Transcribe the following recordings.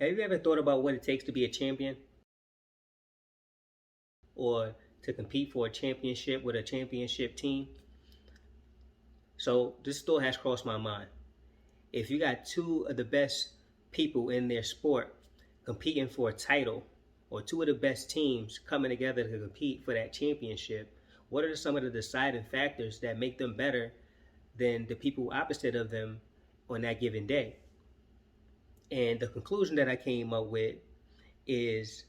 Have you ever thought about what it takes to be a champion or to compete for a championship with a championship team? So this thought has crossed my mind. If you got two of the best people in their sport competing for a title, or two of the best teams coming together to compete for that championship, what are some of the deciding factors that make them better than the people opposite of them on that given day? And the conclusion that I came up with is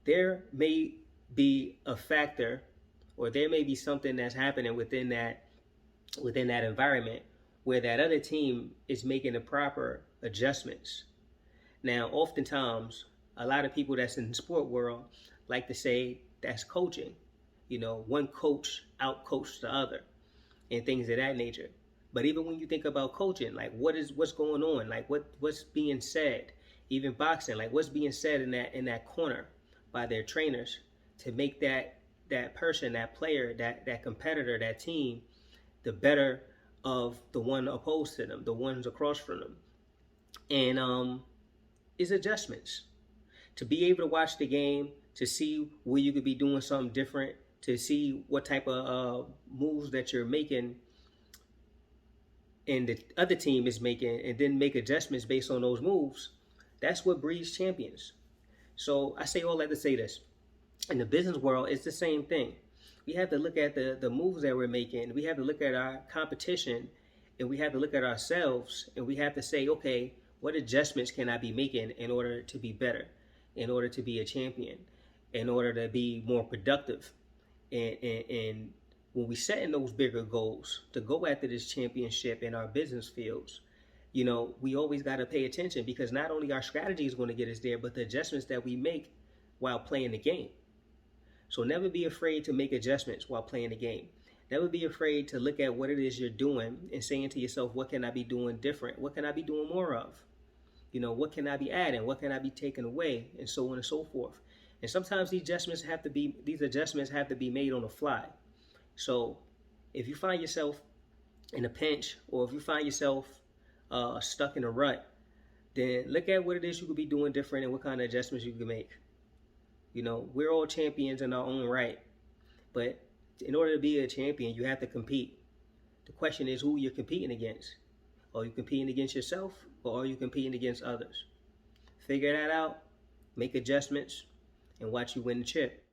there may be a factor, or there may be something that's happening within that environment where that other team is making the proper adjustments. Now, oftentimes, a lot of people that's in the sport world like to say that's coaching. One coach outcoached the other and things of that nature. But even when you think about coaching, like what's going on, like what's being said, even boxing, like what's being said in that corner by their trainers to make that person, that player, that competitor, that team, the better of the one opposed to them, the ones across from them, and is adjustments to be able to watch the game, to see where you could be doing something different, to see what type of moves that you're making and the other team is making, and then make adjustments based on those moves. That's what breeds champions. So I say all that to say this. In the business world, it's the same thing. We have to look at the moves that we're making. We have to look at our competition, and we have to look at ourselves, and we have to say, okay, what adjustments can I be making in order to be better, in order to be a champion, in order to be more productive? And when we set in those bigger goals to go after this championship in our business fields, we always got to pay attention, because not only our strategy is going to get us there, but the adjustments that we make while playing the game. So never be afraid to make adjustments while playing the game. Never be afraid to look at what it is you're doing and saying to yourself, what can I be doing different? What can I be doing more of? What can I be adding? What can I be taking away? And so on and so forth. And sometimes these adjustments have to be made on the fly. So if you find yourself in a pinch, or if you find yourself stuck in a rut, then look at what it is you could be doing different and what kind of adjustments you can make. We're all champions in our own right, but in order to be a champion, you have to compete. The question is who you're competing against. Are you competing against yourself, or are you competing against others? Figure that out, make adjustments, and watch you win the chip.